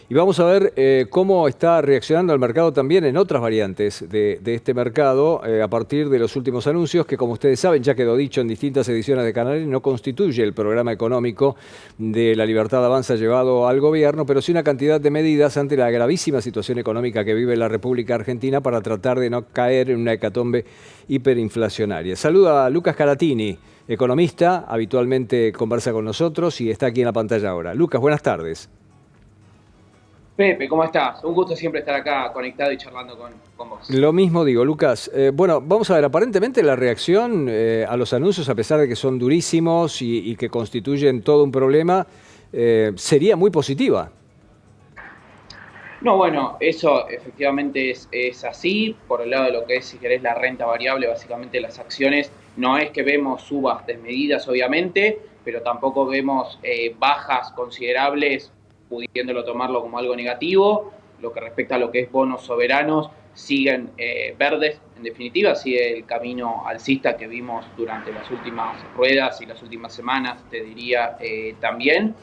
Y vamos a ver cómo está reaccionando el mercado también en otras variantes de este mercado a partir de los últimos anuncios que, como ustedes saben, ya quedó dicho en distintas ediciones de Canal, no constituye el programa económico de La Libertad Avanza llevado al gobierno, pero sí una cantidad de medidas ante la gravísima situación económica que vive la República Argentina para tratar de no caer en una hecatombe hiperinflacionaria. Saluda a Lucas Caratini, economista, habitualmente conversa con nosotros y está aquí en la pantalla ahora. Lucas, buenas tardes. Pepe, ¿cómo estás? Un gusto siempre estar acá conectado y charlando con vos. Lo mismo digo, Lucas. Bueno, vamos a ver, aparentemente la reacción a los anuncios, a pesar de que son durísimos y que constituyen todo un problema, sería muy positiva. No, bueno, eso efectivamente es así. Por el lado de lo que es, si querés, la renta variable, básicamente las acciones, no es que vemos subas desmedidas, obviamente, pero tampoco vemos bajas considerables, pudiéndolo tomarlo como algo negativo. Lo que respecta a lo que es bonos soberanos, siguen verdes, en definitiva, sigue el camino alcista que vimos durante las últimas ruedas y las últimas semanas, te diría también,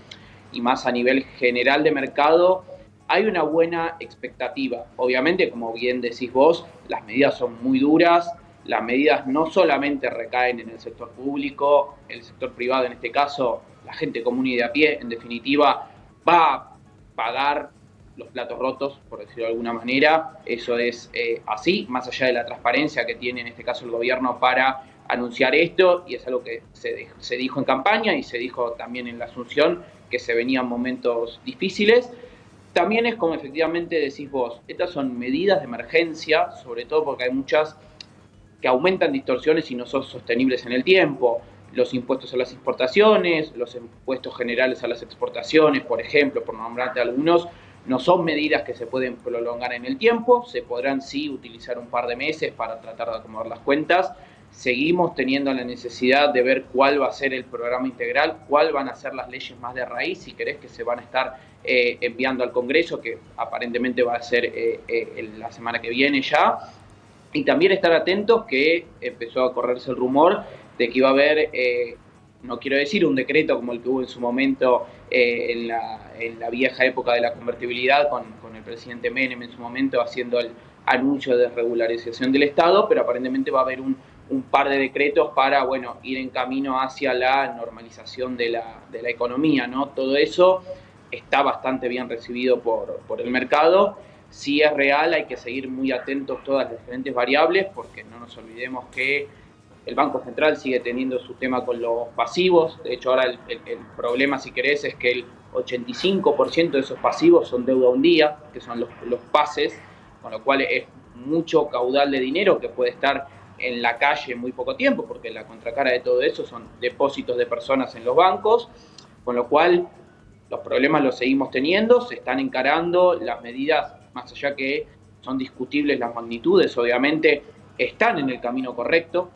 y más a nivel general de mercado hay una buena expectativa. Obviamente, como bien decís vos, las medidas son muy duras, las medidas no solamente recaen en el sector público, el sector privado en este caso, la gente común y de a pie, en definitiva, va a pagar los platos rotos, por decirlo de alguna manera. Eso es así, más allá de la transparencia que tiene en este caso el gobierno para anunciar esto, y es algo que se dijo en campaña y se dijo también en la Asunción, que se venían momentos difíciles. También es como efectivamente decís vos, estas son medidas de emergencia, sobre todo porque hay muchas que aumentan distorsiones y no son sostenibles en el tiempo. Los impuestos a las importaciones, los impuestos generales a las exportaciones, por ejemplo, por nombrarte algunos, no son medidas que se pueden prolongar en el tiempo, se podrán sí utilizar un par de meses para tratar de acomodar las cuentas. Seguimos teniendo la necesidad de ver cuál va a ser el programa integral, cuál van a ser las leyes más de raíz, si querés, que se van a estar enviando al Congreso, que aparentemente va a ser la semana que viene ya. Y también estar atentos que empezó a correrse el rumor de que iba a haber, no quiero decir un decreto como el que hubo en su momento en la vieja época de la convertibilidad con el presidente Menem en su momento haciendo el anuncio de regularización del Estado, pero aparentemente va a haber un par de decretos para, bueno, ir en camino hacia la normalización de la economía, ¿no? Todo eso está bastante bien recibido por el mercado. Si es real, hay que seguir muy atentos todas las diferentes variables, porque no nos olvidemos que el Banco Central sigue teniendo su tema con los pasivos. De hecho, ahora el problema, si querés, es que el 85% de esos pasivos son deuda a un día, que son los pases, con lo cual es mucho caudal de dinero que puede estar en la calle en muy poco tiempo, porque la contracara de todo eso son depósitos de personas en los bancos, con lo cual los problemas los seguimos teniendo, se están encarando las medidas, más allá que son discutibles las magnitudes, obviamente están en el camino correcto,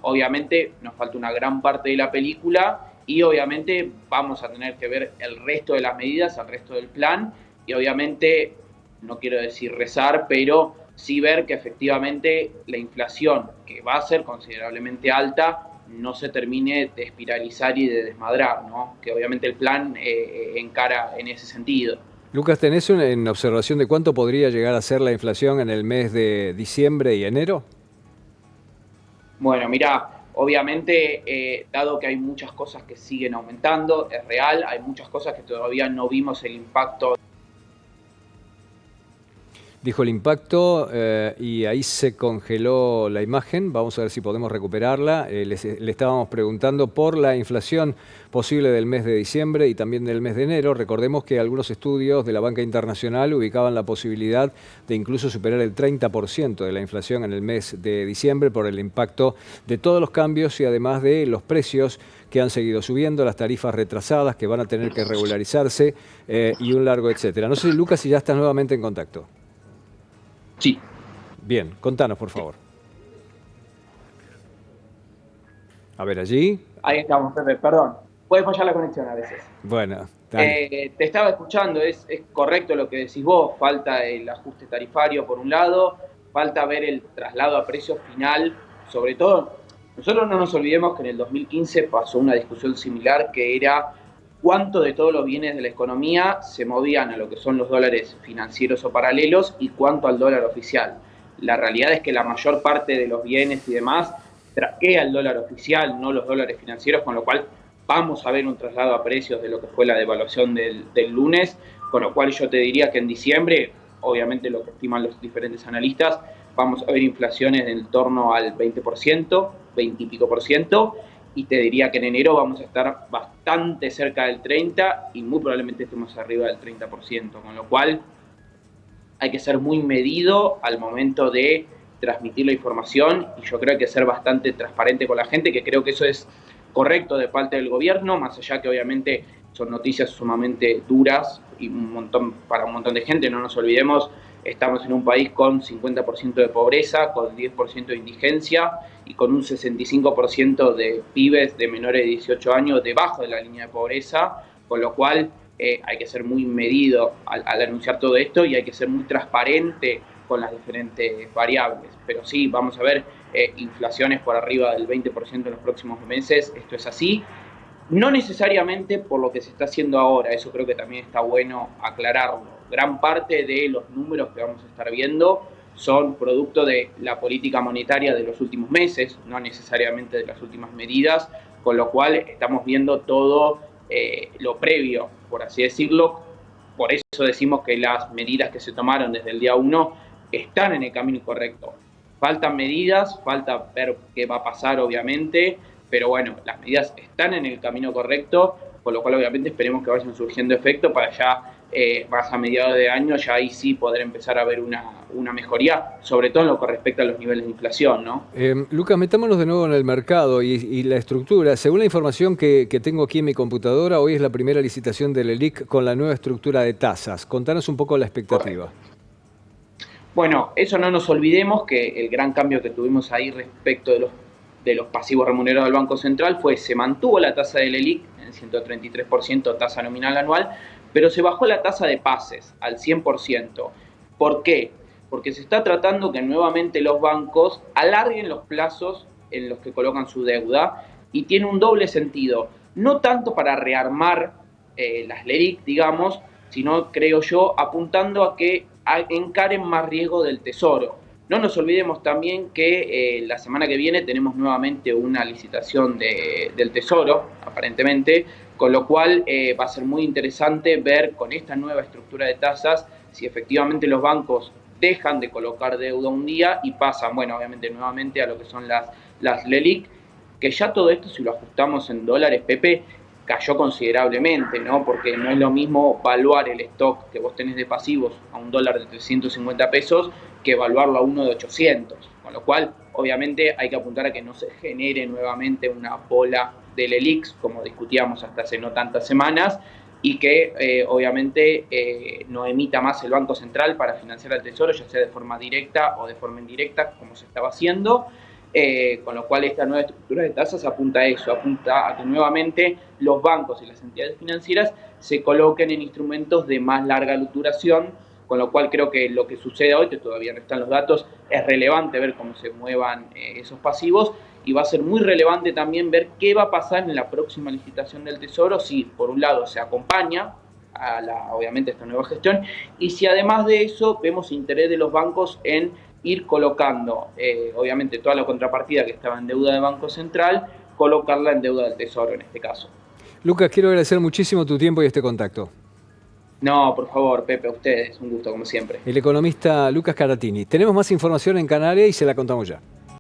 obviamente nos falta una gran parte de la película y obviamente vamos a tener que ver el resto de las medidas, el resto del plan y obviamente, no quiero decir rezar, pero sí ver que efectivamente la inflación, que va a ser considerablemente alta, no se termine de espiralizar y de desmadrar, ¿no? Que obviamente el plan encara en ese sentido. Lucas, ¿tenés en observación de cuánto podría llegar a ser la inflación en el mes de diciembre y enero? Bueno, mira, obviamente, dado que hay muchas cosas que siguen aumentando, es real, hay muchas cosas que todavía no vimos el impacto. Dijo el impacto y ahí se congeló la imagen. Vamos a ver si podemos recuperarla. Le estábamos preguntando por la inflación posible del mes de diciembre y también del mes de enero. Recordemos que algunos estudios de la banca internacional ubicaban la posibilidad de incluso superar el 30% de la inflación en el mes de diciembre por el impacto de todos los cambios y además de los precios que han seguido subiendo, las tarifas retrasadas que van a tener que regularizarse y un largo etcétera. No sé, Lucas, si ya estás nuevamente en contacto. Sí, Bien, contanos, por favor. A ver, allí. ahí estamos, Pepe, perdón. Puede fallar la conexión a veces. Bueno, dale. Te estaba escuchando, es correcto lo que decís vos, falta el ajuste tarifario por un lado, falta ver el traslado a precio final, sobre todo, nosotros no nos olvidemos que en el 2015 pasó una discusión similar que era cuánto de todos los bienes de la economía se movían a lo que son los dólares financieros o paralelos y cuánto al dólar oficial. La realidad es que la mayor parte de los bienes y demás traquea el dólar oficial, no los dólares financieros, con lo cual vamos a ver un traslado a precios de lo que fue la devaluación del lunes, con lo cual yo te diría que en diciembre, obviamente lo que estiman los diferentes analistas, vamos a ver inflaciones en torno al 20%, 20 y pico por ciento, y te diría que en enero vamos a estar bastante cerca del 30% y muy probablemente estemos arriba del 30%, con lo cual hay que ser muy medido al momento de transmitir la información y yo creo que hay que ser bastante transparente con la gente, que creo que eso es correcto de parte del gobierno, más allá que obviamente son noticias sumamente duras y para un montón de gente, no nos olvidemos, estamos en un país con 50% de pobreza, con 10% de indigencia y con un 65% de pibes de menores de 18 años debajo de la línea de pobreza, con lo cual hay que ser muy medido al anunciar todo esto y hay que ser muy transparente con las diferentes variables. Pero sí, vamos a ver inflaciones por arriba del 20% en los próximos meses, esto es así. No necesariamente por lo que se está haciendo ahora, eso creo que también está bueno aclararlo. Gran parte de los números que vamos a estar viendo son producto de la política monetaria de los últimos meses, no necesariamente de las últimas medidas, con lo cual estamos viendo todo lo previo, por así decirlo. Por eso decimos que las medidas que se tomaron desde el día 1 están en el camino correcto. Faltan medidas, falta ver qué va a pasar obviamente, pero bueno, las medidas están en el camino correcto, con lo cual obviamente esperemos que vayan surgiendo efecto para ya más a mediados de año, ya ahí sí poder empezar a ver una mejoría, sobre todo en lo que respecta a los niveles de inflación, ¿no? Lucas, metámonos de nuevo en el mercado y la estructura. Según la información que tengo aquí en mi computadora, hoy es la primera licitación del LELIQ con la nueva estructura de tasas. Contanos un poco la expectativa. Correcto. Bueno, eso no nos olvidemos que el gran cambio que tuvimos ahí respecto de los pasivos remunerados del Banco Central se mantuvo la tasa del LELIQ en 133% tasa nominal anual, pero se bajó la tasa de pases al 100%. ¿Por qué? Porque se está tratando que nuevamente los bancos alarguen los plazos en los que colocan su deuda y tiene un doble sentido, no tanto para rearmar las LELIQ, digamos, sino, creo yo, apuntando a que encaren más riesgo del Tesoro. No nos olvidemos también que la semana que viene tenemos nuevamente una licitación del Tesoro, aparentemente, con lo cual va a ser muy interesante ver con esta nueva estructura de tasas si efectivamente los bancos dejan de colocar deuda un día y pasan, bueno, obviamente nuevamente a lo que son las LELIQ, que ya todo esto, si lo ajustamos en dólares, Pepe, cayó considerablemente, ¿no? Porque no es lo mismo valuar el stock que vos tenés de pasivos a $1 de 350 pesos que evaluarlo a uno de 800. Con lo cual, obviamente, hay que apuntar a que no se genere nuevamente una bola del LELIQ, como discutíamos hasta hace no tantas semanas, y que obviamente no emita más el Banco Central para financiar al Tesoro, ya sea de forma directa o de forma indirecta, como se estaba haciendo. Con lo cual esta nueva estructura de tasas apunta a eso, apunta a que nuevamente los bancos y las entidades financieras se coloquen en instrumentos de más larga duración, con lo cual creo que lo que sucede hoy, que todavía no están los datos, es relevante ver cómo se muevan esos pasivos y va a ser muy relevante también ver qué va a pasar en la próxima licitación del Tesoro, si por un lado se acompaña obviamente esta nueva gestión y si además de eso vemos interés de los bancos en ir colocando, obviamente, toda la contrapartida que estaba en deuda de Banco Central, colocarla en deuda del Tesoro en este caso. Lucas, quiero agradecer muchísimo tu tiempo y este contacto. No, por favor, Pepe, a ustedes, un gusto como siempre. El economista Lucas Caratini. Tenemos más información en Canarias y se la contamos ya.